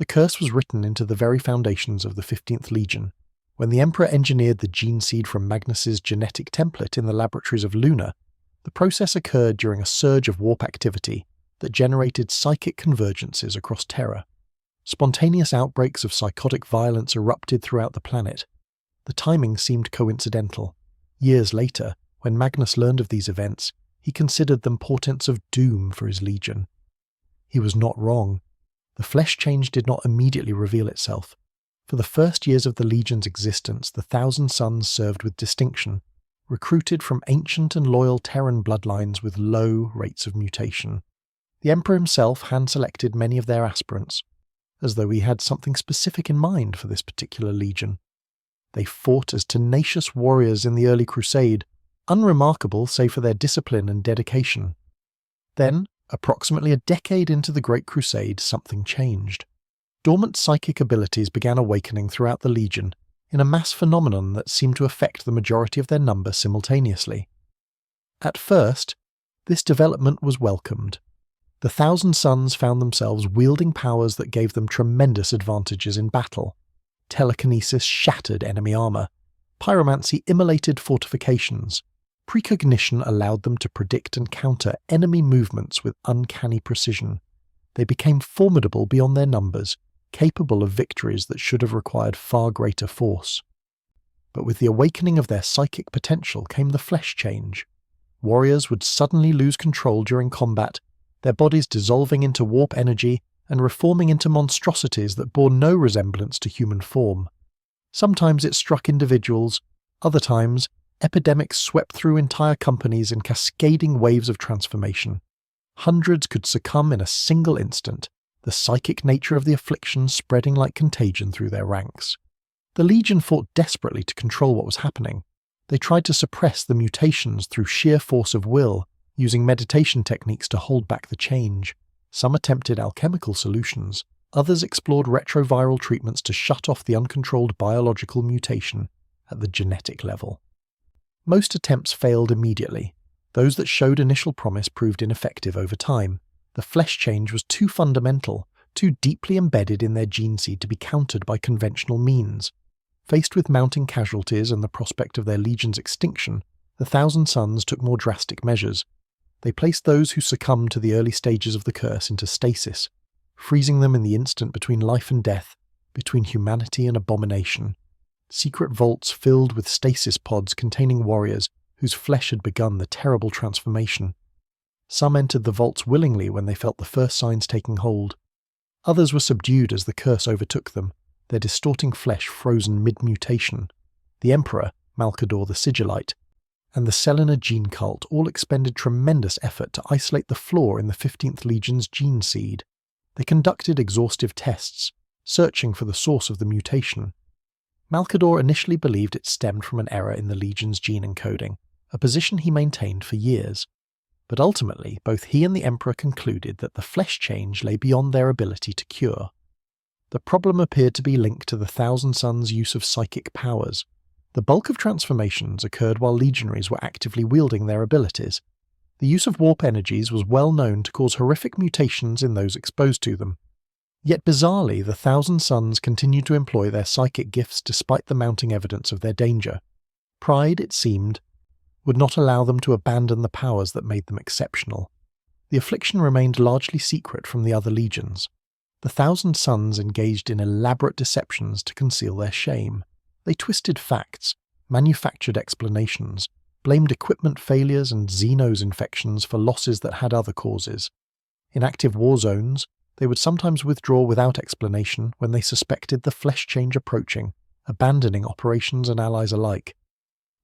The curse was written into the very foundations of the 15th Legion. When the Emperor engineered the gene seed from Magnus's genetic template in the laboratories of Luna, the process occurred during a surge of warp activity that generated psychic convergences across Terra. Spontaneous outbreaks of psychotic violence erupted throughout the planet. The timing seemed coincidental. Years later, when Magnus learned of these events, he considered them portents of doom for his legion. He was not wrong. The flesh change did not immediately reveal itself. For the first years of the Legion's existence, the Thousand Sons served with distinction, recruited from ancient and loyal Terran bloodlines with low rates of mutation. The Emperor himself hand-selected many of their aspirants, as though he had something specific in mind for this particular legion. They fought as tenacious warriors in the early crusade, unremarkable save for their discipline and dedication. Then, approximately a decade into the Great Crusade, something changed. Dormant psychic abilities began awakening throughout the Legion, in a mass phenomenon that seemed to affect the majority of their number simultaneously. At first, this development was welcomed. The Thousand Sons found themselves wielding powers that gave them tremendous advantages in battle. Telekinesis shattered enemy armor. Pyromancy immolated fortifications. Precognition allowed them to predict and counter enemy movements with uncanny precision. They became formidable beyond their numbers, capable of victories that should have required far greater force. But with the awakening of their psychic potential came the flesh change. Warriors would suddenly lose control during combat, their bodies dissolving into warp energy and reforming into monstrosities that bore no resemblance to human form. Sometimes it struck individuals, other times epidemics swept through entire companies in cascading waves of transformation. Hundreds could succumb in a single instant, the psychic nature of the affliction spreading like contagion through their ranks. The Legion fought desperately to control what was happening. They tried to suppress the mutations through sheer force of will, using meditation techniques to hold back the change. Some attempted alchemical solutions, others explored retroviral treatments to shut off the uncontrolled biological mutation at the genetic level. Most attempts failed immediately. Those that showed initial promise proved ineffective over time. The flesh change was too fundamental, too deeply embedded in their gene seed to be countered by conventional means. Faced with mounting casualties and the prospect of their legion's extinction, the Thousand Sons took more drastic measures. They placed those who succumbed to the early stages of the curse into stasis, freezing them in the instant between life and death, between humanity and abomination. Secret vaults filled with stasis pods containing warriors whose flesh had begun the terrible transformation. Some entered the vaults willingly when they felt the first signs taking hold. Others were subdued as the curse overtook them, their distorting flesh frozen mid-mutation. The Emperor, Malcador the Sigillite, and the Selena gene cult all expended tremendous effort to isolate the flaw in the 15th Legion's gene seed. They conducted exhaustive tests, searching for the source of the mutation. Malcador initially believed it stemmed from an error in the Legion's gene encoding, a position he maintained for years. But ultimately, both he and the Emperor concluded that the flesh change lay beyond their ability to cure. The problem appeared to be linked to the Thousand Sons' use of psychic powers. The bulk of transformations occurred while legionaries were actively wielding their abilities. The use of warp energies was well known to cause horrific mutations in those exposed to them. Yet bizarrely, the Thousand Sons continued to employ their psychic gifts despite the mounting evidence of their danger. Pride, it seemed, would not allow them to abandon the powers that made them exceptional. The affliction remained largely secret from the other legions. The Thousand Sons engaged in elaborate deceptions to conceal their shame. They twisted facts, manufactured explanations, blamed equipment failures and Xenos infections for losses that had other causes. In active war zones, they would sometimes withdraw without explanation when they suspected the flesh change approaching, abandoning operations and allies alike.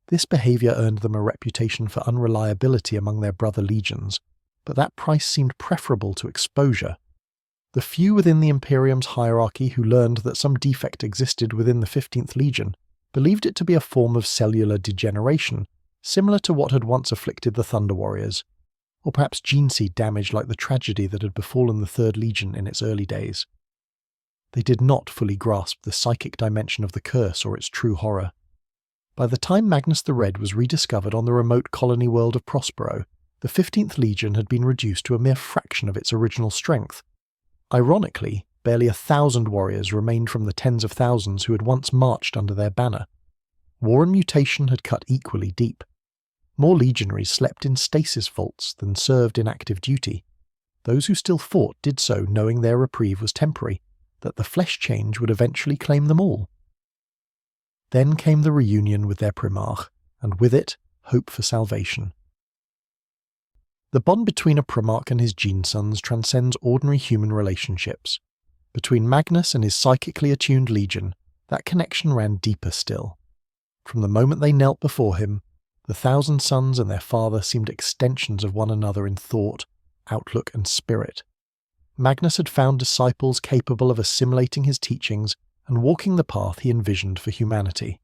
This behavior earned them a reputation for unreliability among their brother legions, but that price seemed preferable to exposure. The few within the Imperium's hierarchy who learned that some defect existed within the 15th Legion believed it to be a form of cellular degeneration, similar to what had once afflicted the Thunder Warriors, or perhaps gene seed damage like the tragedy that had befallen the 3rd Legion in its early days. They did not fully grasp the psychic dimension of the curse or its true horror. By the time Magnus the Red was rediscovered on the remote colony world of Prospero, the 15th Legion had been reduced to a mere fraction of its original strength. Ironically, barely 1,000 warriors remained from the tens of thousands who had once marched under their banner. War and mutation had cut equally deep. More legionaries slept in stasis vaults than served in active duty. Those who still fought did so knowing their reprieve was temporary, that the flesh change would eventually claim them all. Then came the reunion with their Primarch, and with it, hope for salvation. The bond between a Primarch and his gene sons transcends ordinary human relationships. Between Magnus and his psychically attuned legion, that connection ran deeper still. From the moment they knelt before him, the 1,000 sons and their father seemed extensions of one another in thought, outlook and spirit. Magnus had found disciples capable of assimilating his teachings and walking the path he envisioned for humanity.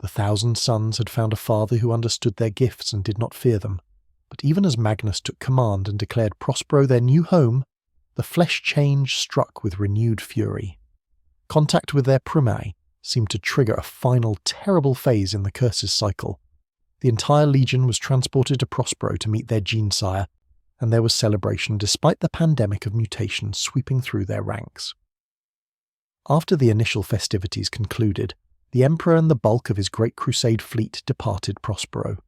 The 1,000 sons had found a father who understood their gifts and did not fear them. But even as Magnus took command and declared Prospero their new home, the flesh change struck with renewed fury. Contact with their Primae seemed to trigger a final terrible phase in the curses cycle. The entire legion was transported to Prospero to meet their gene sire, and there was celebration despite the pandemic of mutation sweeping through their ranks. After the initial festivities concluded, the Emperor and the bulk of his Great Crusade fleet departed Prospero.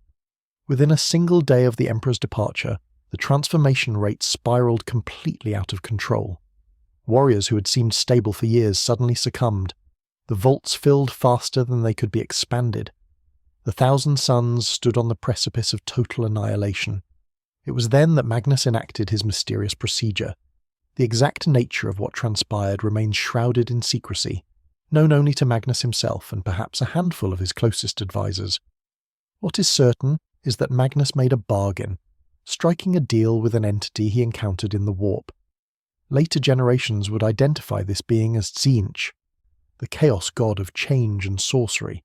Within a single day of the Emperor's departure, the transformation rate spiraled completely out of control. Warriors who had seemed stable for years suddenly succumbed. The vaults filled faster than they could be expanded. The 1,000 sons stood on the precipice of total annihilation. It was then that Magnus enacted his mysterious procedure. The exact nature of what transpired remains shrouded in secrecy, known only to Magnus himself and perhaps a handful of his closest advisors. What is certain is that Magnus made a bargain, striking a deal with an entity he encountered in the warp. Later generations would identify this being as Tzeentch, the chaos god of change and sorcery,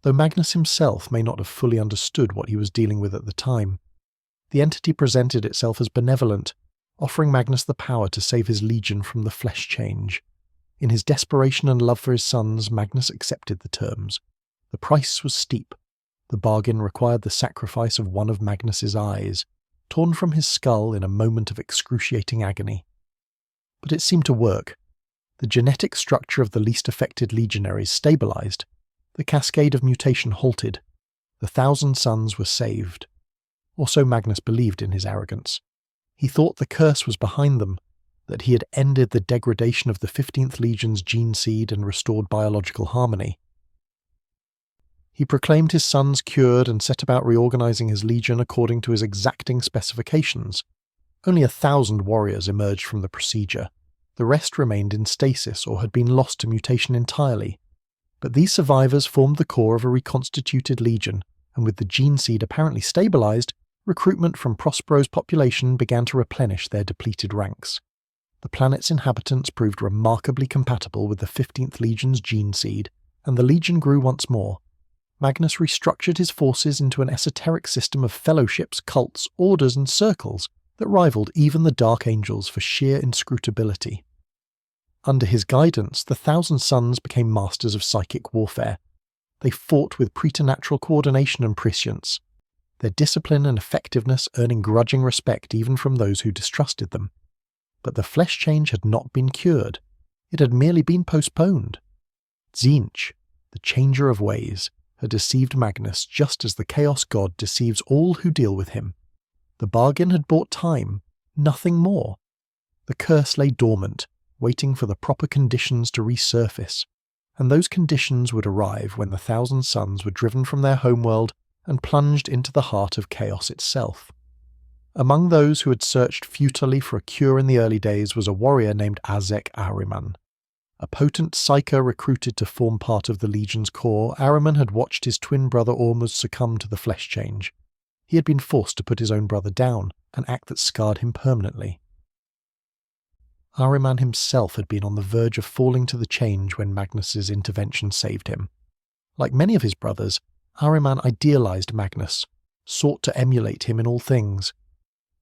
though Magnus himself may not have fully understood what he was dealing with at the time. The entity presented itself as benevolent, offering Magnus the power to save his legion from the flesh change. In his desperation and love for his sons, Magnus accepted the terms. The price was steep. The bargain required the sacrifice of one of Magnus's eyes, torn from his skull in a moment of excruciating agony. But it seemed to work. The genetic structure of the least affected legionaries stabilized. The cascade of mutation halted. The 1,000 sons were saved. Or so Magnus believed in his arrogance. He thought the curse was behind them, that he had ended the degradation of the 15th Legion's gene seed and restored biological harmony. He proclaimed his sons cured and set about reorganizing his legion according to his exacting specifications. Only 1,000 warriors emerged from the procedure. The rest remained in stasis or had been lost to mutation entirely. But these survivors formed the core of a reconstituted legion, and with the gene seed apparently stabilized, recruitment from Prospero's population began to replenish their depleted ranks. The planet's inhabitants proved remarkably compatible with the 15th Legion's gene seed, and the legion grew once more. Magnus restructured his forces into an esoteric system of fellowships, cults, orders and circles that rivaled even the Dark Angels for sheer inscrutability. Under his guidance, the 1,000 sons became masters of psychic warfare. They fought with preternatural coordination and prescience, their discipline and effectiveness earning grudging respect even from those who distrusted them. But the flesh change had not been cured. It had merely been postponed. Tzeentch, the changer of ways, had deceived Magnus just as the Chaos God deceives all who deal with him. The bargain had bought time, nothing more. The curse lay dormant, waiting for the proper conditions to resurface, and those conditions would arrive when the 1,000 sons were driven from their homeworld and plunged into the heart of chaos itself. Among those who had searched futilely for a cure in the early days was a warrior named Azek Ahriman. A potent psyker recruited to form part of the Legion's core, Ahriman had watched his twin brother Ormuz succumb to the flesh change. He had been forced to put his own brother down, an act that scarred him permanently. Ahriman himself had been on the verge of falling to the change when Magnus's intervention saved him. Like many of his brothers, Ahriman idealized Magnus, sought to emulate him in all things.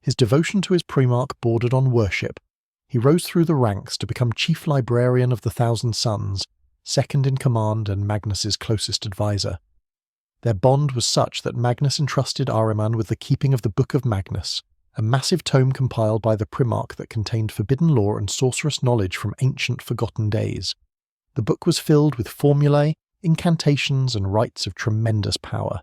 His devotion to his Primarch bordered on worship. He rose through the ranks to become chief librarian of the 1,000 Sons, second in command and Magnus's closest advisor. Their bond was such that Magnus entrusted Ahriman with the keeping of the Book of Magnus, a massive tome compiled by the Primarch that contained forbidden lore and sorcerous knowledge from ancient forgotten days. The book was filled with formulae, incantations, and rites of tremendous power.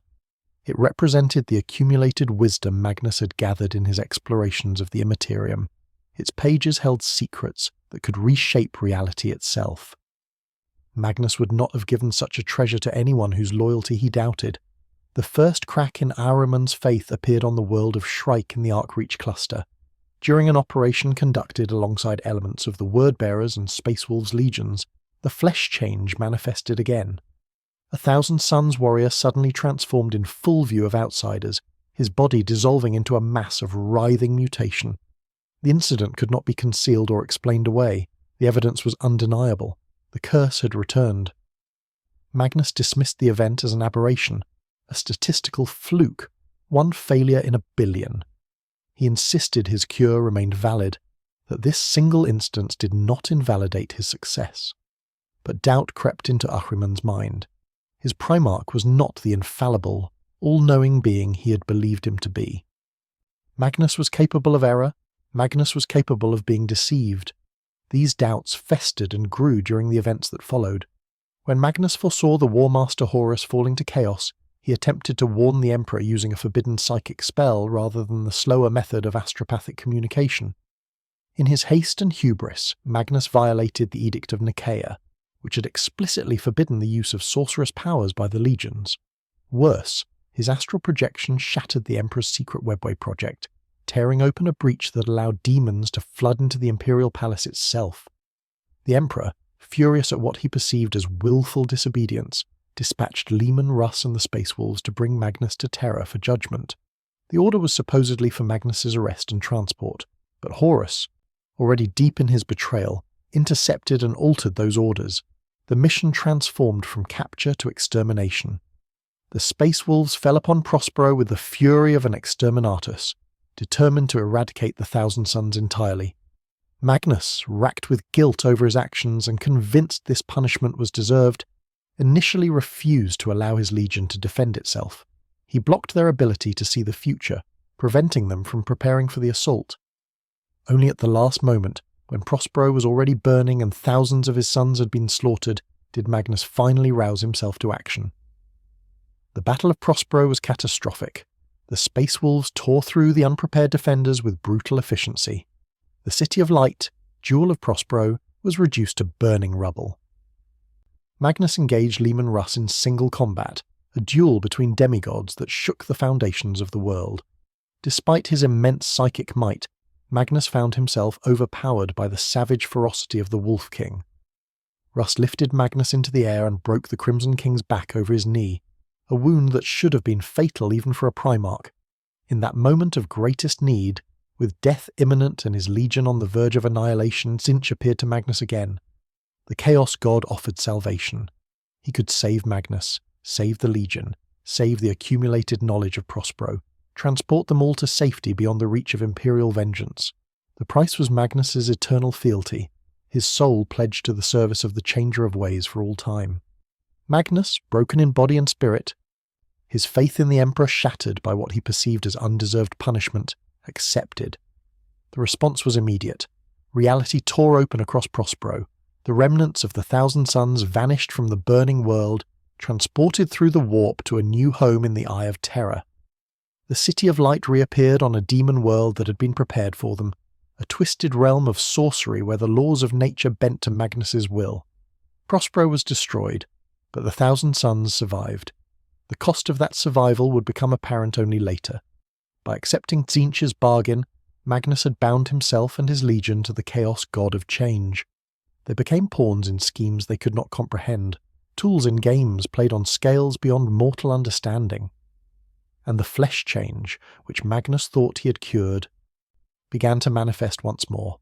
It represented the accumulated wisdom Magnus had gathered in his explorations of the Immaterium. Its pages held secrets that could reshape reality itself. Magnus would not have given such a treasure to anyone whose loyalty he doubted. The first crack in Ahriman's faith appeared on the world of Shrike in the Arcreach cluster, during an operation conducted alongside elements of the Wordbearers and Space Wolves legions. The flesh change manifested again. A Thousand Suns warrior suddenly transformed in full view of outsiders, his body dissolving into a mass of writhing mutation. The incident could not be concealed or explained away. The evidence was undeniable. The curse had returned. Magnus dismissed the event as an aberration, a statistical fluke, one failure in a billion. He insisted his cure remained valid, that this single instance did not invalidate his success. But doubt crept into Ahriman's mind. His Primarch was not the infallible, all-knowing being he had believed him to be. Magnus was capable of error. Magnus was capable of being deceived. These doubts festered and grew during the events that followed. When Magnus foresaw the War Master Horus falling to chaos, he attempted to warn the Emperor using a forbidden psychic spell rather than the slower method of astropathic communication. In his haste and hubris, Magnus violated the Edict of Nicaea, which had explicitly forbidden the use of sorcerous powers by the legions. Worse, his astral projection shattered the Emperor's secret webway project, tearing open a breach that allowed demons to flood into the Imperial Palace itself. The Emperor, furious at what he perceived as willful disobedience, dispatched Leman Russ and the Space Wolves to bring Magnus to Terra for judgment. The order was supposedly for Magnus's arrest and transport, but Horus, already deep in his betrayal, intercepted and altered those orders. The mission transformed from capture to extermination. The Space Wolves fell upon Prospero with the fury of an exterminatus, determined to eradicate the Thousand Suns entirely. Magnus, racked with guilt over his actions and convinced this punishment was deserved, initially refused to allow his legion to defend itself. He blocked their ability to see the future, preventing them from preparing for the assault. Only at the last moment, when Prospero was already burning and thousands of his sons had been slaughtered, did Magnus finally rouse himself to action. The Battle of Prospero was catastrophic. The Space Wolves tore through the unprepared defenders with brutal efficiency. The City of Light, Jewel of Prospero, was reduced to burning rubble. Magnus engaged Leman Russ in single combat, a duel between demigods that shook the foundations of the world. Despite his immense psychic might, Magnus found himself overpowered by the savage ferocity of the Wolf King. Russ lifted Magnus into the air and broke the Crimson King's back over his knee, a wound that should have been fatal even for a Primarch. In that moment of greatest need, with death imminent and his legion on the verge of annihilation, Tzeentch appeared to Magnus again. The Chaos God offered salvation. He could save Magnus, save the legion, save the accumulated knowledge of Prospero, transport them all to safety beyond the reach of Imperial vengeance. The price was Magnus's eternal fealty, his soul pledged to the service of the Changer of Ways for all time. Magnus, broken in body and spirit, his faith in the Emperor shattered by what he perceived as undeserved punishment, accepted. The response was immediate. Reality tore open across Prospero. The remnants of the Thousand Suns vanished from the burning world, transported through the warp to a new home in the Eye of Terror. The City of Light reappeared on a demon world that had been prepared for them, a twisted realm of sorcery where the laws of nature bent to Magnus's will. Prospero was destroyed, but the Thousand Suns survived. The cost of that survival would become apparent only later. By accepting Tzeentch's bargain, Magnus had bound himself and his legion to the Chaos God of Change. They became pawns in schemes they could not comprehend, tools in games played on scales beyond mortal understanding. And the flesh change, which Magnus thought he had cured, began to manifest once more.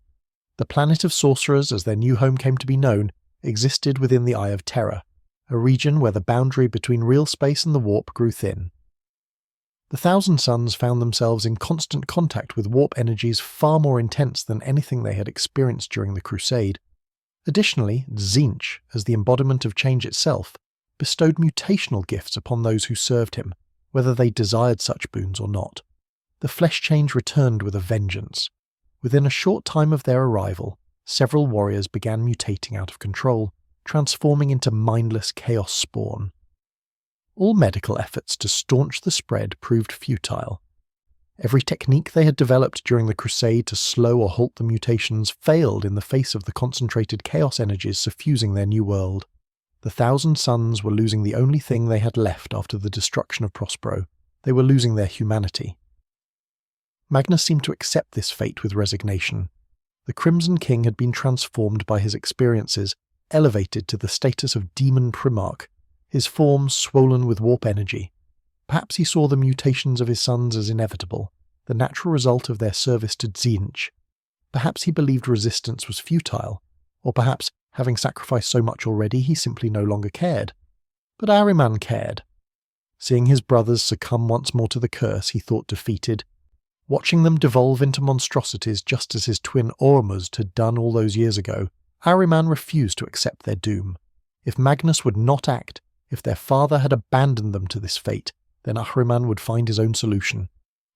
The planet of sorcerers, as their new home came to be known, existed within the Eye of Terror, a region where the boundary between real space and the warp grew thin. The Thousand Suns found themselves in constant contact with warp energies far more intense than anything they had experienced during the Crusade. Additionally, Tzeentch, as the embodiment of change itself, bestowed mutational gifts upon those who served him, whether they desired such boons or not. The flesh change returned with a vengeance. Within a short time of their arrival, several warriors began mutating out of control, transforming into mindless chaos spawn. All medical efforts to staunch the spread proved futile. Every technique they had developed during the crusade to slow or halt the mutations failed in the face of the concentrated chaos energies suffusing their new world. The Thousand Sons were losing the only thing they had left after the destruction of Prospero. They were losing their humanity. Magnus seemed to accept this fate with resignation. The Crimson King had been transformed by his experiences, elevated to the status of demon primarch, his form swollen with warp energy. Perhaps he saw the mutations of his sons as inevitable, the natural result of their service to Tzeentch. Perhaps he believed resistance was futile, or perhaps, having sacrificed so much already, he simply no longer cared. But Ahriman cared. Seeing his brothers succumb once more to the curse he thought defeated, watching them devolve into monstrosities just as his twin Ormuzd had done all those years ago, Ahriman refused to accept their doom. If Magnus would not act, if their father had abandoned them to this fate, then Ahriman would find his own solution.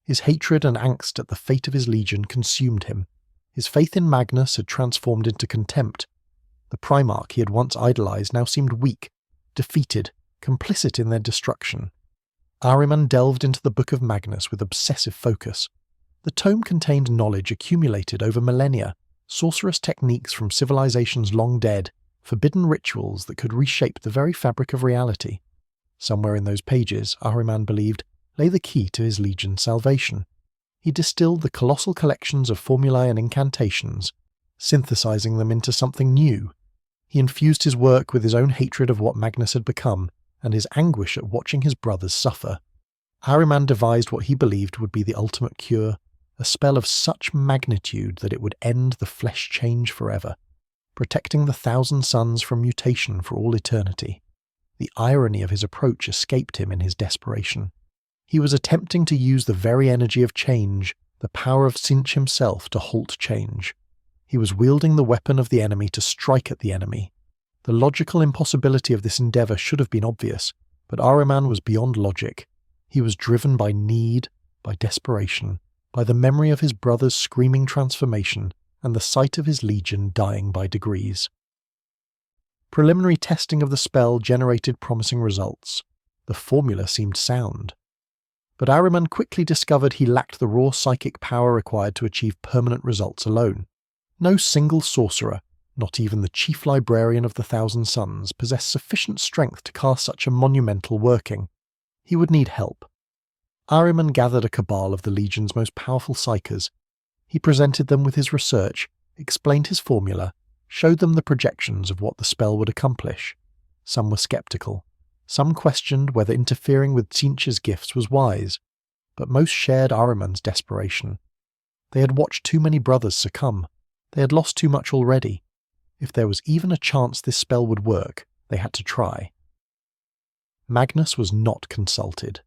His hatred and angst at the fate of his legion consumed him. His faith in Magnus had transformed into contempt. The Primarch he had once idolized now seemed weak, defeated, complicit in their destruction. Ahriman delved into the Book of Magnus with obsessive focus. The tome contained knowledge accumulated over millennia, sorcerous techniques from civilizations long dead, forbidden rituals that could reshape the very fabric of reality. Somewhere in those pages, Ahriman believed, lay the key to his legion's salvation. He distilled the colossal collections of formulae and incantations, synthesizing them into something new. He infused his work with his own hatred of what Magnus had become, and his anguish at watching his brothers suffer. Ahriman devised what he believed would be the ultimate cure, a spell of such magnitude that it would end the flesh change forever, protecting the Thousand Sons from mutation for all eternity. The irony of his approach escaped him in his desperation. He was attempting to use the very energy of change, the power of Tzeentch himself, to halt change. He was wielding the weapon of the enemy to strike at the enemy. The logical impossibility of this endeavour should have been obvious, but Ahriman was beyond logic. He was driven by need, by desperation, by the memory of his brother's screaming transformation, and the sight of his legion dying by degrees. Preliminary testing of the spell generated promising results. The formula seemed sound. But Ahriman quickly discovered he lacked the raw psychic power required to achieve permanent results alone. No single sorcerer, not even the chief librarian of the Thousand Sons, possessed sufficient strength to cast such a monumental working. He would need help. Ahriman gathered a cabal of the Legion's most powerful psychers. He presented them with his research, explained his formula, showed them the projections of what the spell would accomplish. Some were skeptical. Some questioned whether interfering with Tzeentch's gifts was wise, but most shared Ahriman's desperation. They had watched too many brothers succumb. They had lost too much already. If there was even a chance this spell would work, they had to try. Magnus was not consulted.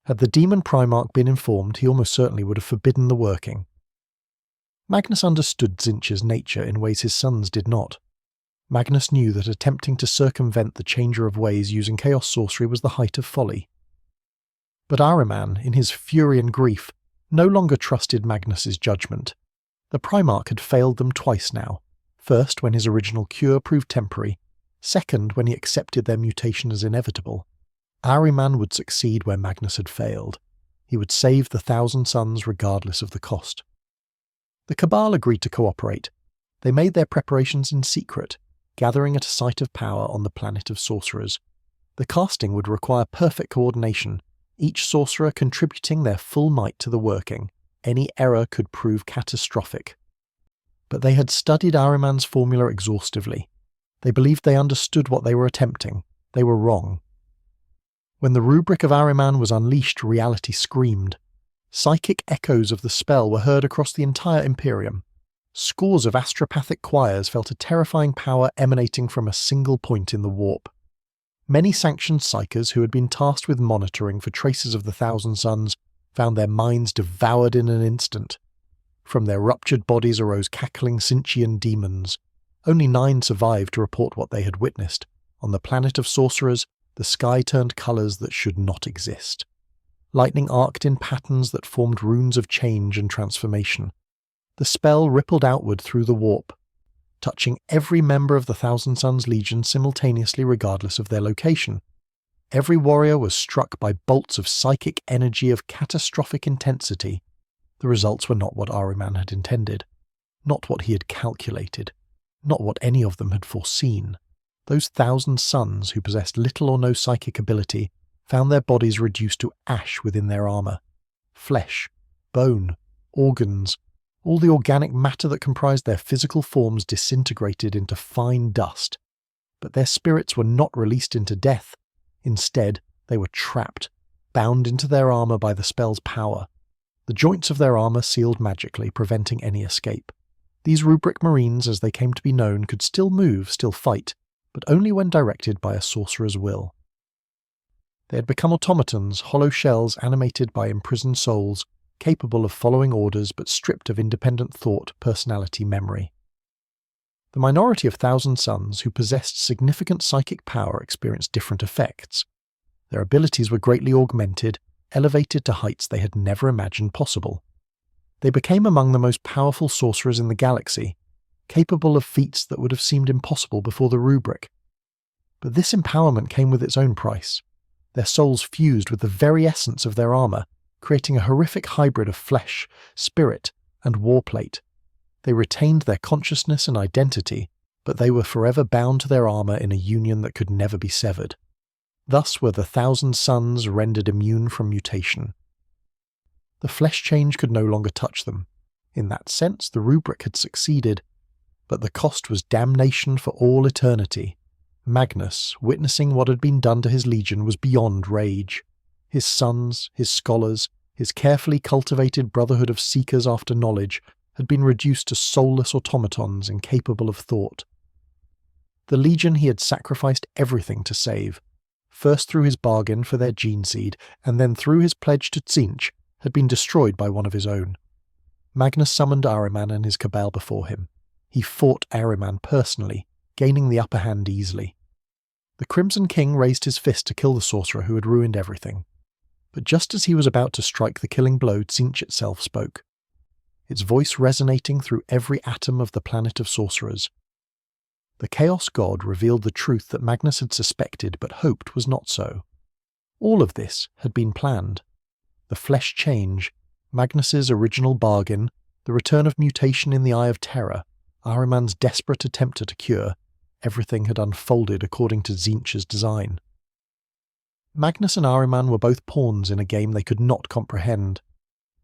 Had the demon Primarch been informed, he almost certainly would have forbidden the working. Magnus understood Tzeentch's nature in ways his sons did not. Magnus knew that attempting to circumvent the Changer of Ways using chaos sorcery was the height of folly. But Ahriman, in his fury and grief, no longer trusted Magnus's judgment. The Primarch had failed them twice now. First, when his original cure proved temporary. Second, when he accepted their mutation as inevitable. Ahriman would succeed where Magnus had failed. He would save the Thousand Sons regardless of the cost. The Cabal agreed to cooperate. They made their preparations in secret, gathering at a site of power on the planet of sorcerers. The casting would require perfect coordination, each sorcerer contributing their full might to the working. Any error could prove catastrophic. But they had studied Ahriman's formula exhaustively. They believed they understood what they were attempting. They were wrong. When the rubric of Ahriman was unleashed, reality screamed. Psychic echoes of the spell were heard across the entire Imperium. Scores of astropathic choirs felt a terrifying power emanating from a single point in the warp. Many sanctioned psychers who had been tasked with monitoring for traces of the Thousand Sons found their minds devoured in an instant. From their ruptured bodies arose cackling Tzeentchian demons. Only 9 survived to report what they had witnessed. On the planet of sorcerers, the sky turned colours that should not exist. lightning arced in patterns that formed runes of change and transformation. The spell rippled outward through the warp, touching every member of the Thousand Suns Legion simultaneously regardless of their location. Every warrior was struck by bolts of psychic energy of catastrophic intensity. The results were not what Ahriman had intended, not what he had calculated, not what any of them had foreseen. Those Thousand Suns who possessed little or no psychic ability found their bodies reduced to ash within their armor. Flesh, bone, organs, all the organic matter that comprised their physical forms disintegrated into fine dust. But their spirits were not released into death. Instead, they were trapped, bound into their armor by the spell's power. The joints of their armor sealed magically, preventing any escape. These rubric marines, as they came to be known, could still move, still fight, but only when directed by a sorcerer's will. They had become automatons, hollow shells animated by imprisoned souls, capable of following orders but stripped of independent thought, personality, memory. The minority of Thousand Suns who possessed significant psychic power experienced different effects. Their abilities were greatly augmented, elevated to heights they had never imagined possible. They became among the most powerful sorcerers in the galaxy, capable of feats that would have seemed impossible before the rubric. But this empowerment came with its own price. Their souls fused with the very essence of their armor, creating a horrific hybrid of flesh, spirit, and warplate. They retained their consciousness and identity, but they were forever bound to their armor in a union that could never be severed. Thus were the Thousand Suns rendered immune from mutation. The flesh change could no longer touch them. In that sense, the rubric had succeeded, but the cost was damnation for all eternity. Magnus, witnessing what had been done to his legion, was beyond rage. His sons, his scholars, his carefully cultivated brotherhood of seekers after knowledge had been reduced to soulless automatons incapable of thought. The legion he had sacrificed everything to save, first through his bargain for their gene seed, and then through his pledge to Tzeentch, had been destroyed by one of his own. Magnus summoned Ahriman and his cabal before him. He fought Ahriman personally, gaining the upper hand easily. The Crimson King raised his fist to kill the sorcerer who had ruined everything. But just as he was about to strike the killing blow, Tzeentch itself spoke, its voice resonating through every atom of the planet of sorcerers. The Chaos God revealed the truth that Magnus had suspected but hoped was not so. All of this had been planned. The flesh change, Magnus's original bargain, the return of mutation in the Eye of Terror, Ahriman's desperate attempt at a cure, everything had unfolded according to Tzeentch's design. Magnus and Ahriman were both pawns in a game they could not comprehend.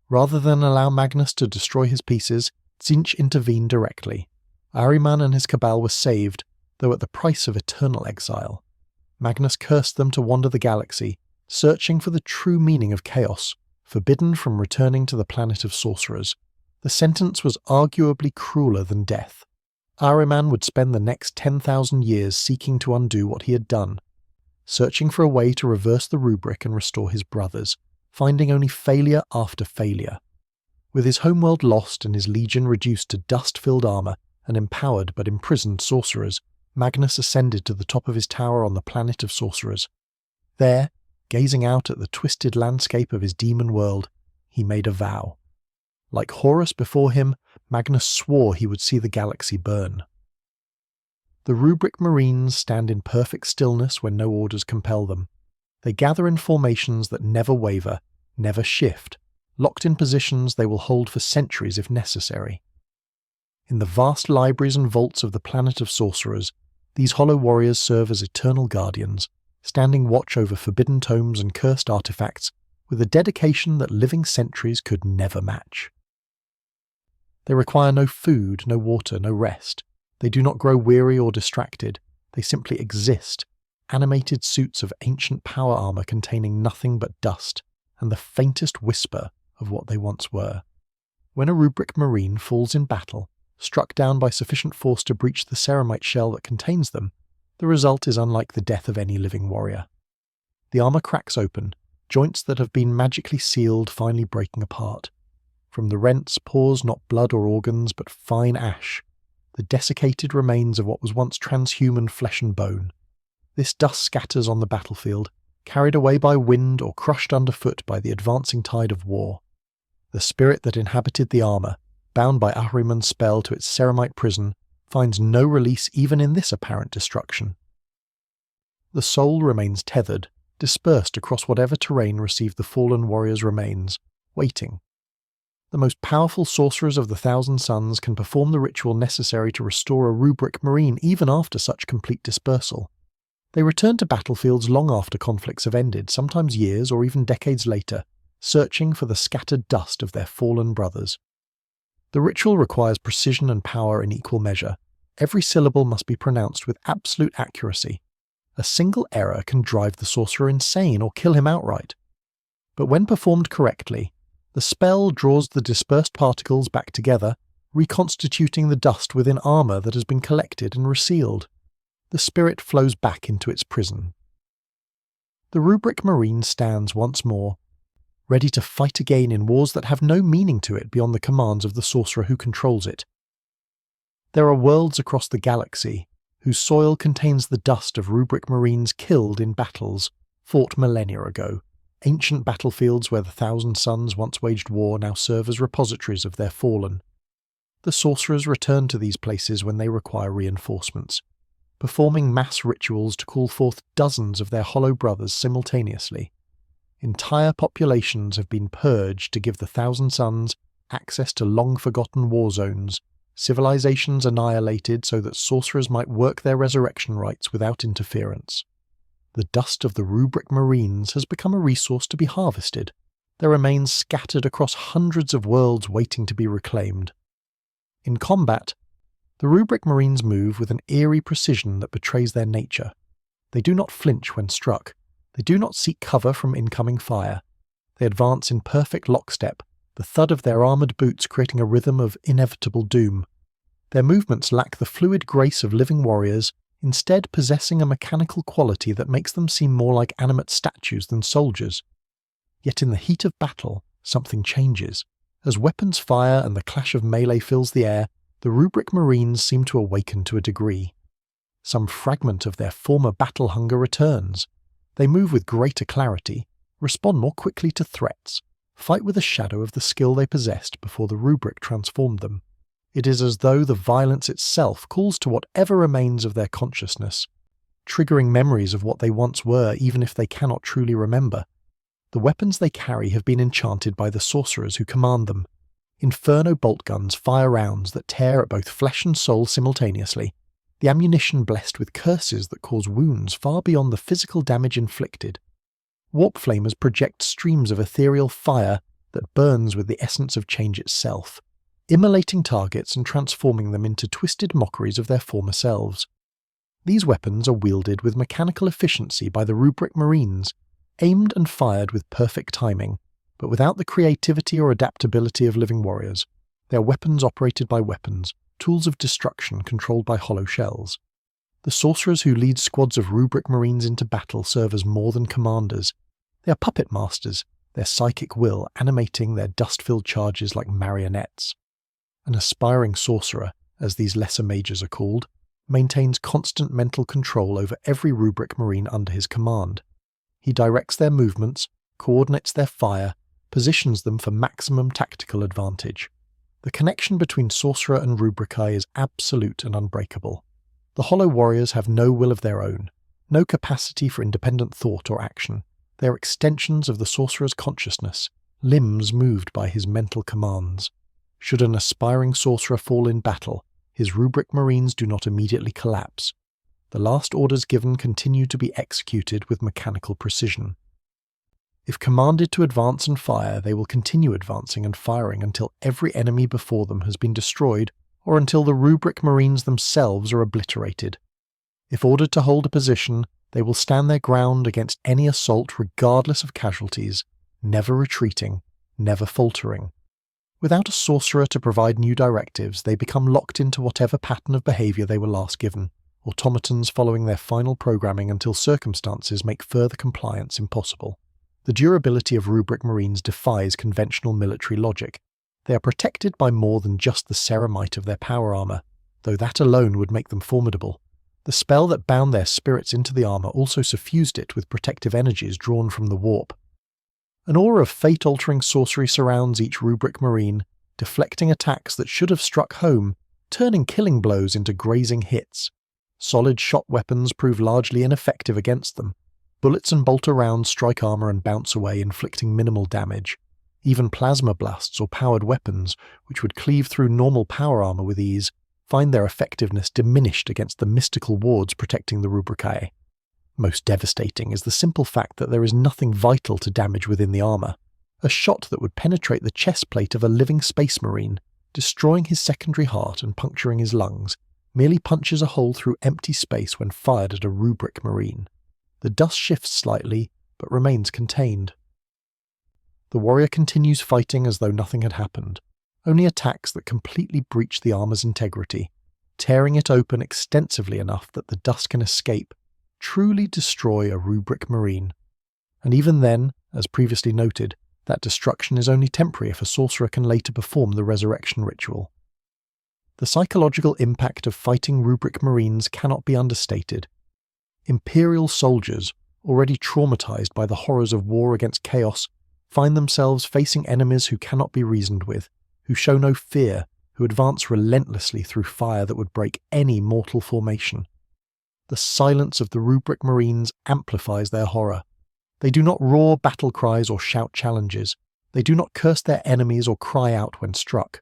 Rather than allow Magnus to destroy his pieces, Tzeentch intervened directly. Ahriman and his cabal were saved, though at the price of eternal exile. Magnus cursed them to wander the galaxy, searching for the true meaning of chaos, forbidden from returning to the planet of sorcerers. The sentence was arguably crueler than death. Ahriman would spend the next 10,000 years seeking to undo what he had done, searching for a way to reverse the rubric and restore his brothers, finding only failure after failure. With his homeworld lost and his legion reduced to dust-filled armor and empowered but imprisoned sorcerers, Magnus ascended to the top of his tower on the planet of sorcerers. There, gazing out at the twisted landscape of his demon world, he made a vow. Like Horus before him, Magnus swore he would see the galaxy burn. The rubric marines stand in perfect stillness when no orders compel them. They gather in formations that never waver, never shift. Locked in positions they will hold for centuries if necessary. In the vast libraries and vaults of the planet of sorcerers, these hollow warriors serve as eternal guardians, standing watch over forbidden tomes and cursed artifacts with a dedication that living sentries could never match. They require no food, no water, no rest. They do not grow weary or distracted. They simply exist, animated suits of ancient power armor containing nothing but dust and the faintest whisper of what they once were. When a rubric marine falls in battle, struck down by sufficient force to breach the ceramite shell that contains them, the result is unlike the death of any living warrior. The armor cracks open, joints that have been magically sealed finally breaking apart. From the rents pours not blood or organs, but fine ash, the desiccated remains of what was once transhuman flesh and bone. This dust scatters on the battlefield, carried away by wind or crushed underfoot by the advancing tide of war. The spirit that inhabited the armour, bound by Ahriman's spell to its ceramite prison, finds no release even in this apparent destruction. The soul remains tethered, dispersed across whatever terrain received the fallen warrior's remains, waiting. The most powerful sorcerers of the Thousand Suns can perform the ritual necessary to restore a rubric marine even after such complete dispersal. They return to battlefields long after conflicts have ended, sometimes years or even decades later, searching for the scattered dust of their fallen brothers. The ritual requires precision and power in equal measure. Every syllable must be pronounced with absolute accuracy. A single error can drive the sorcerer insane or kill him outright. But when performed correctly, the spell draws the dispersed particles back together, reconstituting the dust within armour that has been collected and resealed. The spirit flows back into its prison. The rubric marine stands once more, ready to fight again in wars that have no meaning to it beyond the commands of the sorcerer who controls it. There are worlds across the galaxy whose soil contains the dust of rubric marines killed in battles fought millennia ago. Ancient battlefields where the Thousand Suns once waged war now serve as repositories of their fallen. The sorcerers return to these places when they require reinforcements, performing mass rituals to call forth dozens of their hollow brothers simultaneously. Entire populations have been purged to give the Thousand Suns access to long-forgotten war zones, civilizations annihilated so that sorcerers might work their resurrection rites without interference. The dust of the rubric marines has become a resource to be harvested, their remains scattered across hundreds of worlds waiting to be reclaimed. In combat, the rubric marines move with an eerie precision that betrays their nature. They do not flinch when struck. They do not seek cover from incoming fire. They advance in perfect lockstep, the thud of their armoured boots creating a rhythm of inevitable doom. Their movements lack the fluid grace of living warriors, instead possessing a mechanical quality that makes them seem more like animate statues than soldiers. Yet in the heat of battle, something changes. As weapons fire and the clash of melee fills the air, the rubric marines seem to awaken to a degree. Some fragment of their former battle hunger returns. They move with greater clarity, respond more quickly to threats, fight with a shadow of the skill they possessed before the rubric transformed them. It is as though the violence itself calls to whatever remains of their consciousness, triggering memories of what they once were even if they cannot truly remember. The weapons they carry have been enchanted by the sorcerers who command them. Inferno bolt guns fire rounds that tear at both flesh and soul simultaneously, the ammunition blessed with curses that cause wounds far beyond the physical damage inflicted. Warp flamers project streams of ethereal fire that burns with the essence of change itself, immolating targets and transforming them into twisted mockeries of their former selves. These weapons are wielded with mechanical efficiency by the rubric marines, aimed and fired with perfect timing, but without the creativity or adaptability of living warriors. They are weapons operated by weapons, tools of destruction controlled by hollow shells. The sorcerers who lead squads of rubric marines into battle serve as more than commanders. They are puppet masters, their psychic will animating their dust-filled charges like marionettes. An aspiring sorcerer, as these lesser mages are called, maintains constant mental control over every rubric marine under his command. He directs their movements, coordinates their fire, positions them for maximum tactical advantage. The connection between sorcerer and rubricae is absolute and unbreakable. The hollow warriors have no will of their own, no capacity for independent thought or action. They are extensions of the sorcerer's consciousness, limbs moved by his mental commands. Should an aspiring sorcerer fall in battle, his rubric marines do not immediately collapse. The last orders given continue to be executed with mechanical precision. If commanded to advance and fire, they will continue advancing and firing until every enemy before them has been destroyed or until the rubric marines themselves are obliterated. If ordered to hold a position, they will stand their ground against any assault regardless of casualties, never retreating, never faltering. Without a sorcerer to provide new directives, they become locked into whatever pattern of behaviour they were last given, automatons following their final programming until circumstances make further compliance impossible. The durability of rubric marines defies conventional military logic. They are protected by more than just the ceramite of their power armour, though that alone would make them formidable. The spell that bound their spirits into the armour also suffused it with protective energies drawn from the warp. An aura of fate-altering sorcery surrounds each rubric marine, deflecting attacks that should have struck home, turning killing blows into grazing hits. Solid shot weapons prove largely ineffective against them. Bullets and bolter rounds strike armour and bounce away, inflicting minimal damage. Even plasma blasts or powered weapons, which would cleave through normal power armour with ease, find their effectiveness diminished against the mystical wards protecting the rubricae. Most devastating is the simple fact that there is nothing vital to damage within the armour. A shot that would penetrate the chest plate of a living space marine, destroying his secondary heart and puncturing his lungs, merely punches a hole through empty space when fired at a rubric marine. The dust shifts slightly, but remains contained. The warrior continues fighting as though nothing had happened, only attacks that completely breach the armour's integrity, tearing it open extensively enough that the dust can escape, truly destroy a rubric marine. And even then, as previously noted, that destruction is only temporary if a sorcerer can later perform the resurrection ritual. The psychological impact of fighting rubric marines cannot be understated. Imperial soldiers, already traumatized by the horrors of war against chaos, find themselves facing enemies who cannot be reasoned with, who show no fear, who advance relentlessly through fire that would break any mortal formation. The silence of the rubric marines amplifies their horror. They do not roar battle cries or shout challenges. They do not curse their enemies or cry out when struck.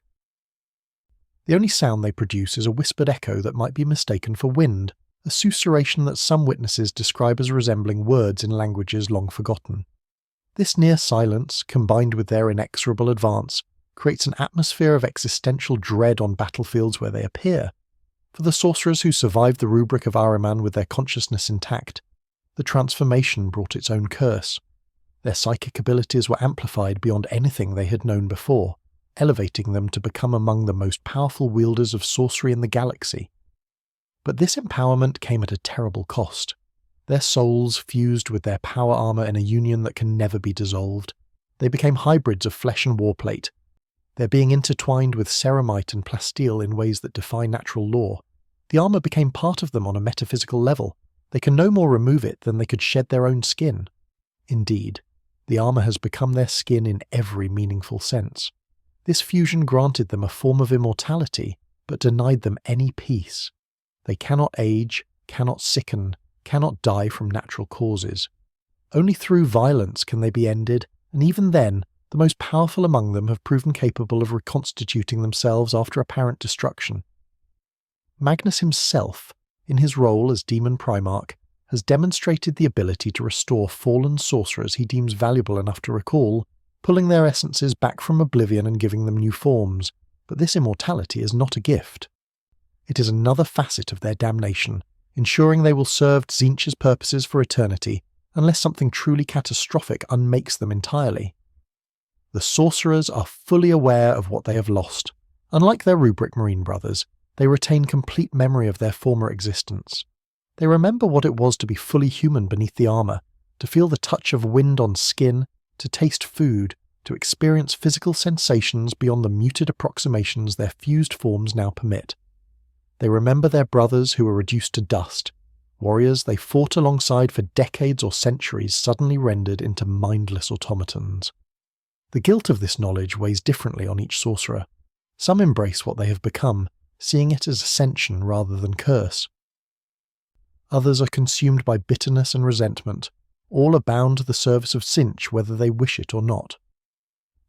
The only sound they produce is a whispered echo that might be mistaken for wind, a susurration that some witnesses describe as resembling words in languages long forgotten. This near silence, combined with their inexorable advance, creates an atmosphere of existential dread on battlefields where they appear. For the sorcerers who survived the rubric of Ahriman with their consciousness intact, the transformation brought its own curse. Their psychic abilities were amplified beyond anything they had known before, elevating them to become among the most powerful wielders of sorcery in the galaxy. But this empowerment came at a terrible cost. Their souls fused with their power armour in a union that can never be dissolved. They became hybrids of flesh and warplate, their being intertwined with ceramite and plasteel in ways that defy natural law. The armour became part of them on a metaphysical level. They can no more remove it than they could shed their own skin. Indeed, the armour has become their skin in every meaningful sense. This fusion granted them a form of immortality, but denied them any peace. They cannot age, cannot sicken, cannot die from natural causes. Only through violence can they be ended, and even then, the most powerful among them have proven capable of reconstituting themselves after apparent destruction. Magnus himself, in his role as Demon Primarch, has demonstrated the ability to restore fallen sorcerers he deems valuable enough to recall, pulling their essences back from oblivion and giving them new forms. But this immortality is not a gift. It is another facet of their damnation, ensuring they will serve Tzeentch's purposes for eternity, unless something truly catastrophic unmakes them entirely. The sorcerers are fully aware of what they have lost. Unlike their rubric marine brothers, they retain complete memory of their former existence. They remember what it was to be fully human beneath the armour, to feel the touch of wind on skin, to taste food, to experience physical sensations beyond the muted approximations their fused forms now permit. They remember their brothers who were reduced to dust, warriors they fought alongside for decades or centuries suddenly rendered into mindless automatons. The guilt of this knowledge weighs differently on each sorcerer. Some embrace what they have become, seeing it as ascension rather than curse. Others are consumed by bitterness and resentment. All are bound to the service of Tzeentch whether they wish it or not.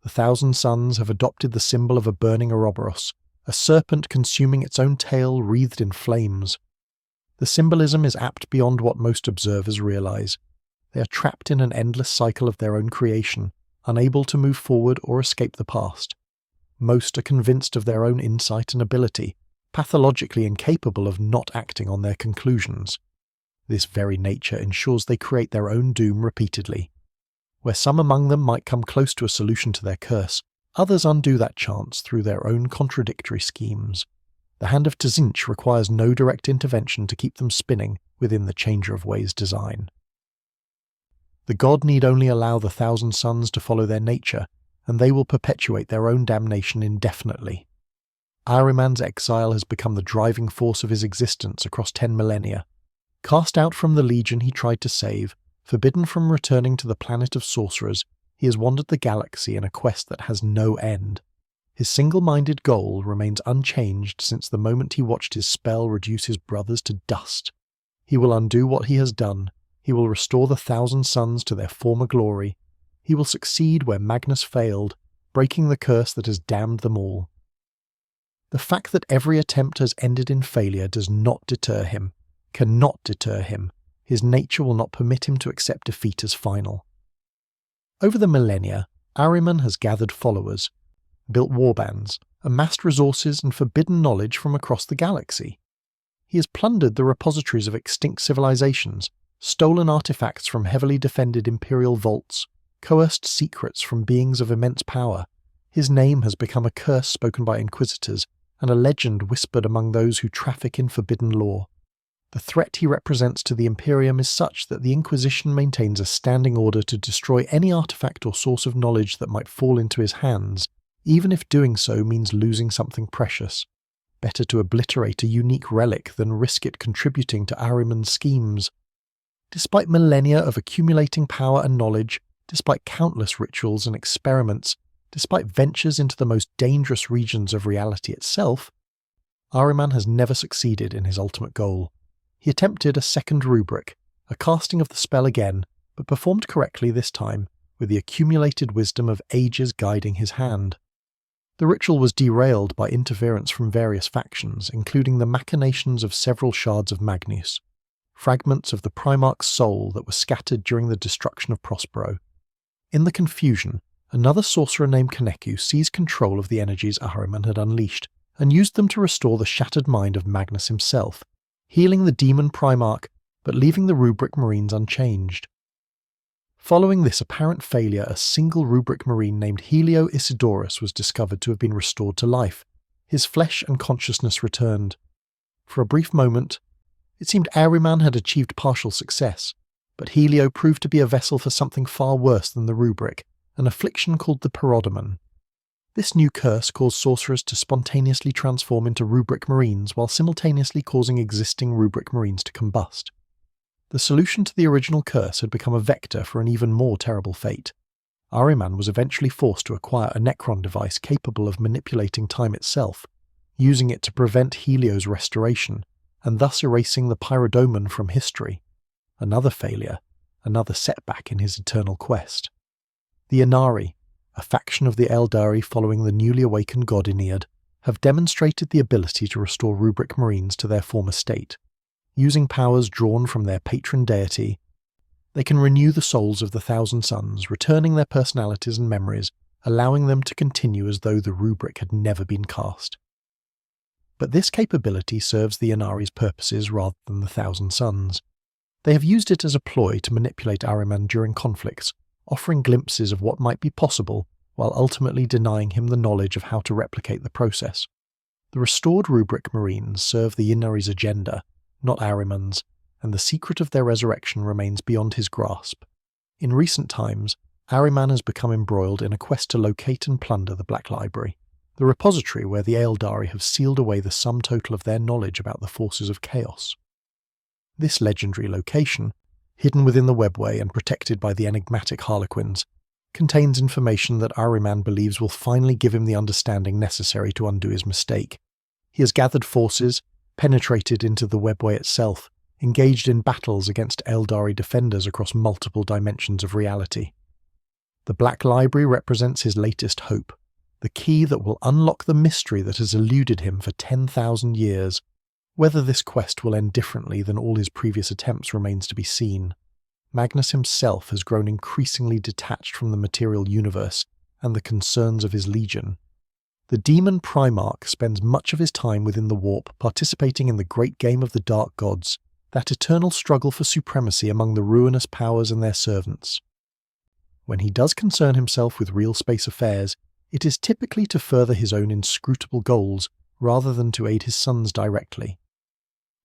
The Thousand Suns have adopted the symbol of a burning Ouroboros, a serpent consuming its own tail wreathed in flames. The symbolism is apt beyond what most observers realize. They are trapped in an endless cycle of their own creation, unable to move forward or escape the past. Most are convinced of their own insight and ability, pathologically incapable of not acting on their conclusions. This very nature ensures they create their own doom repeatedly. Where some among them might come close to a solution to their curse, others undo that chance through their own contradictory schemes. The hand of Tzeentch requires no direct intervention to keep them spinning within the Changer of Ways design. The god need only allow the Thousand Suns to follow their nature, and they will perpetuate their own damnation indefinitely. Ahriman's exile has become the driving force of his existence across 10 millennia. Cast out from the legion he tried to save, forbidden from returning to the planet of sorcerers, he has wandered the galaxy in a quest that has no end. His single-minded goal remains unchanged since the moment he watched his spell reduce his brothers to dust. He will undo what he has done. He will restore the Thousand Sons to their former glory. He will succeed where Magnus failed, breaking the curse that has damned them all. The fact that every attempt has ended in failure does not deter him, cannot deter him. His nature will not permit him to accept defeat as final. Over the millennia, Ahriman has gathered followers, built warbands, amassed resources and forbidden knowledge from across the galaxy. He has plundered the repositories of extinct civilizations, stolen artifacts from heavily defended imperial vaults, coerced secrets from beings of immense power. His name has become a curse spoken by inquisitors and a legend whispered among those who traffic in forbidden lore. The threat he represents to the Imperium is such that the Inquisition maintains a standing order to destroy any artifact or source of knowledge that might fall into his hands, even if doing so means losing something precious. Better to obliterate a unique relic than risk it contributing to Ahriman's schemes. Despite millennia of accumulating power and knowledge, despite countless rituals and experiments, despite ventures into the most dangerous regions of reality itself, Ahriman has never succeeded in his ultimate goal. He attempted a second rubric, a casting of the spell again, but performed correctly this time, with the accumulated wisdom of ages guiding his hand. The ritual was derailed by interference from various factions, including the machinations of several shards of Magnus, fragments of the Primarch's soul that were scattered during the destruction of Prospero. In the confusion, another sorcerer named Kaneko seized control of the energies Ahriman had unleashed, and used them to restore the shattered mind of Magnus himself, healing the demon Primarch, but leaving the Rubric Marines unchanged. Following this apparent failure, a single Rubric Marine named Helio Isidorus was discovered to have been restored to life. His flesh and consciousness returned. For a brief moment, it seemed Ahriman had achieved partial success, but Helio proved to be a vessel for something far worse than the Rubric, an affliction called the Parodomon. This new curse caused sorcerers to spontaneously transform into Rubric Marines while simultaneously causing existing Rubric Marines to combust. The solution to the original curse had become a vector for an even more terrible fate. Ahriman was eventually forced to acquire a Necron device capable of manipulating time itself, using it to prevent Helio's restoration, and thus erasing the Pyrodomon from history. Another failure, another setback in his eternal quest. The Inari, a faction of the Eldari following the newly awakened god Aeneid, have demonstrated the ability to restore Rubric Marines to their former state. Using powers drawn from their patron deity, they can renew the souls of the Thousand Sons, returning their personalities and memories, allowing them to continue as though the rubric had never been cast. But this capability serves the Inari's purposes rather than the Thousand Sons. They have used it as a ploy to manipulate Ahriman during conflicts, offering glimpses of what might be possible, while ultimately denying him the knowledge of how to replicate the process. The restored Rubric Marines serve the Inari's agenda, not Ahriman's, and the secret of their resurrection remains beyond his grasp. In recent times, Ahriman has become embroiled in a quest to locate and plunder the Black Library, the repository where the Eldari have sealed away the sum total of their knowledge about the forces of chaos. This legendary location, hidden within the webway and protected by the enigmatic Harlequins, contains information that Ahriman believes will finally give him the understanding necessary to undo his mistake. He has gathered forces, penetrated into the webway itself, engaged in battles against Eldari defenders across multiple dimensions of reality. The Black Library represents his latest hope, the key that will unlock the mystery that has eluded him for 10,000 years. Whether this quest will end differently than all his previous attempts remains to be seen. Magnus himself has grown increasingly detached from the material universe and the concerns of his legion. The demon Primarch spends much of his time within the warp, participating in the great game of the Dark Gods, that eternal struggle for supremacy among the ruinous powers and their servants. When he does concern himself with real space affairs, it is typically to further his own inscrutable goals rather than to aid his sons directly.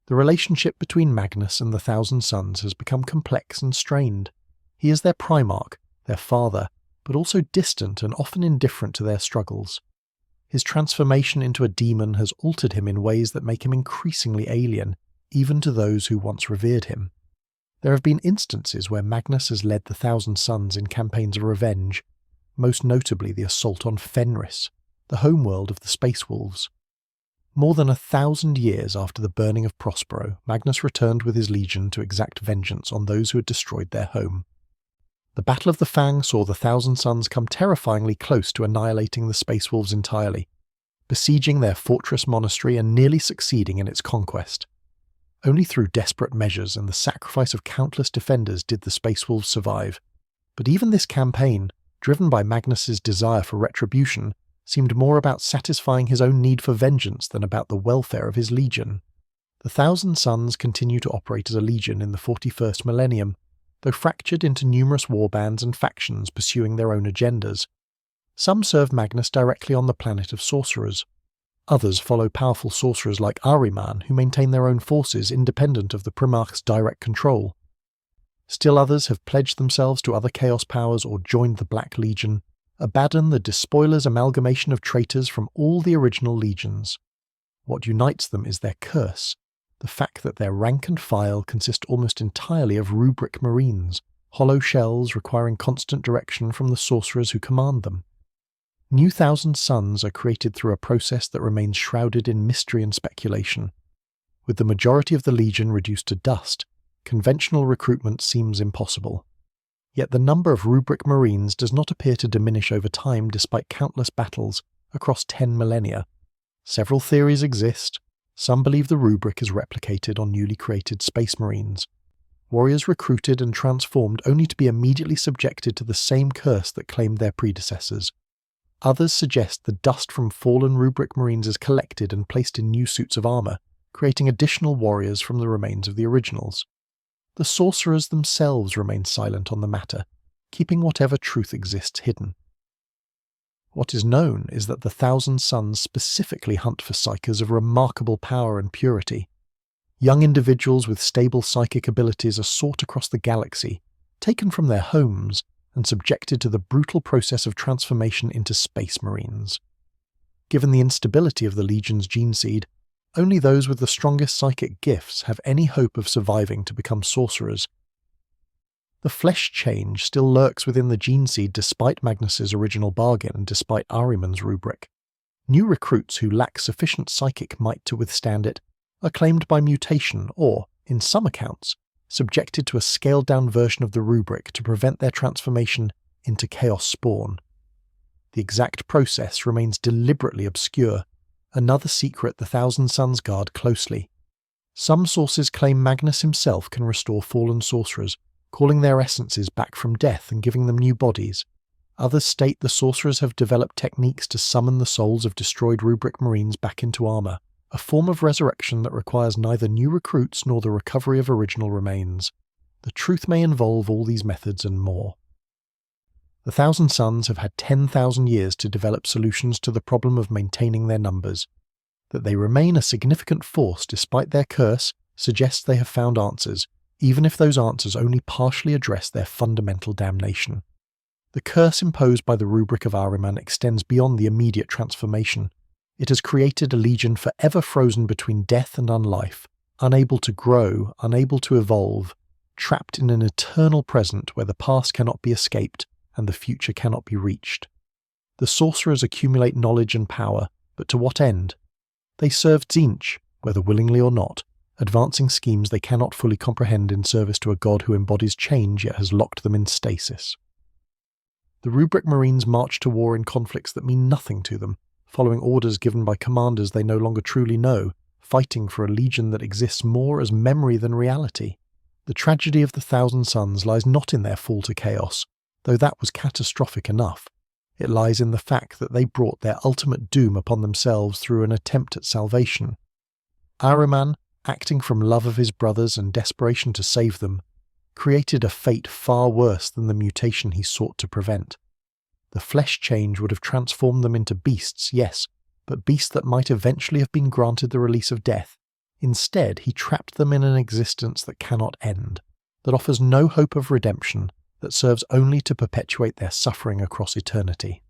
The relationship between Magnus and the Thousand Sons has become complex and strained. He is their Primarch, their father, but also distant and often indifferent to their struggles. his transformation into a demon has altered him in ways that make him increasingly alien, even to those who once revered him. There have been instances where Magnus has led the Thousand Sons in campaigns of revenge, most notably the assault on Fenris, the homeworld of the Space Wolves. More than 1,000 years after the burning of Prospero, Magnus returned with his legion to exact vengeance on those who had destroyed their home. The Battle of the Fang saw the Thousand Sons come terrifyingly close to annihilating the Space Wolves entirely, besieging their fortress monastery and nearly succeeding in its conquest. Only through desperate measures and the sacrifice of countless defenders did the Space Wolves survive. But even this campaign, driven by Magnus's desire for retribution, seemed more about satisfying his own need for vengeance than about the welfare of his legion. The Thousand Sons continue to operate as a legion in the 41st millennium, though fractured into numerous warbands and factions pursuing their own agendas. Some serve Magnus directly on the planet of sorcerers. Others follow powerful sorcerers like Ahriman, who maintain their own forces independent of the Primarch's direct control. Still others have pledged themselves to other Chaos powers or joined the Black Legion, Abaddon the Despoiler's amalgamation of traitors from all the original legions. What unites them is their curse, the fact that their rank and file consist almost entirely of rubric marines, hollow shells requiring constant direction from the sorcerers who command them. New Thousand Sons are created through a process that remains shrouded in mystery and speculation. With the majority of the Legion reduced to dust, conventional recruitment seems impossible. Yet the number of rubric marines does not appear to diminish over time despite countless battles across 10 millennia. Several theories exist. Some believe the rubric is replicated on newly created space marines, warriors recruited and transformed only to be immediately subjected to the same curse that claimed their predecessors. Others suggest the dust from fallen rubric marines is collected and placed in new suits of armour, creating additional warriors from the remains of the originals. The sorcerers themselves remain silent on the matter, keeping whatever truth exists hidden. What is known is that the Thousand Sons specifically hunt for psykers of remarkable power and purity. Young individuals with stable psychic abilities are sought across the galaxy, taken from their homes, and subjected to the brutal process of transformation into space marines. Given the instability of the Legion's gene seed, only those with the strongest psychic gifts have any hope of surviving to become sorcerers. The flesh change still lurks within the gene seed despite Magnus's original bargain and despite Ahriman's rubric. New recruits who lack sufficient psychic might to withstand it are claimed by mutation or, in some accounts, subjected to a scaled-down version of the rubric to prevent their transformation into chaos spawn. The exact process remains deliberately obscure, another secret the Thousand Sons guard closely. Some sources claim Magnus himself can restore fallen sorcerers, calling their essences back from death and giving them new bodies. Others state the sorcerers have developed techniques to summon the souls of destroyed rubric marines back into armour, a form of resurrection that requires neither new recruits nor the recovery of original remains. The truth may involve all these methods and more. The Thousand Sons have had 10,000 years to develop solutions to the problem of maintaining their numbers. That they remain a significant force despite their curse suggests they have found answers, even if those answers only partially address their fundamental damnation. The curse imposed by the rubric of Ahriman extends beyond the immediate transformation. It has created a legion forever frozen between death and unlife, unable to grow, unable to evolve, trapped in an eternal present where the past cannot be escaped and the future cannot be reached. The sorcerers accumulate knowledge and power, but to what end? They serve Tzeentch, whether willingly or not, advancing schemes they cannot fully comprehend in service to a god who embodies change yet has locked them in stasis. The rubric marines march to war in conflicts that mean nothing to them, following orders given by commanders they no longer truly know, fighting for a legion that exists more as memory than reality. The tragedy of the Thousand Sons lies not in their fall to chaos, though that was catastrophic enough. It lies in the fact that they brought their ultimate doom upon themselves through an attempt at salvation. Ahriman, acting from love of his brothers and desperation to save them, created a fate far worse than the mutation he sought to prevent. The flesh change would have transformed them into beasts, yes, but beasts that might eventually have been granted the release of death. Instead, he trapped them in an existence that cannot end, that offers no hope of redemption, that serves only to perpetuate their suffering across eternity.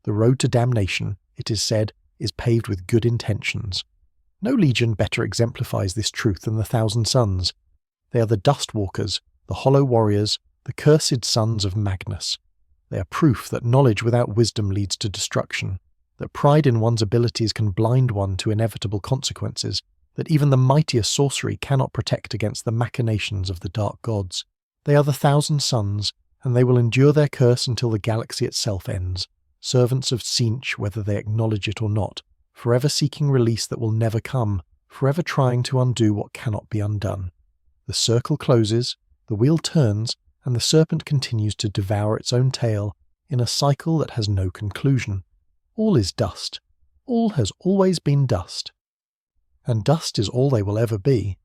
The road to damnation, it is said, is paved with good intentions. No legion better exemplifies this truth than the Thousand Sons. They are the Dust Walkers, the Hollow Warriors, the cursed sons of Magnus. They are proof that knowledge without wisdom leads to destruction, that pride in one's abilities can blind one to inevitable consequences, that even the mightiest sorcery cannot protect against the machinations of the dark gods. They are the Thousand Sons, and they will endure their curse until the galaxy itself ends, servants of Tzeentch whether they acknowledge it or not, forever seeking release that will never come, forever trying to undo what cannot be undone. The circle closes, the wheel turns, and the serpent continues to devour its own tail in a cycle that has no conclusion. All is dust. All has always been dust. And dust is all they will ever be.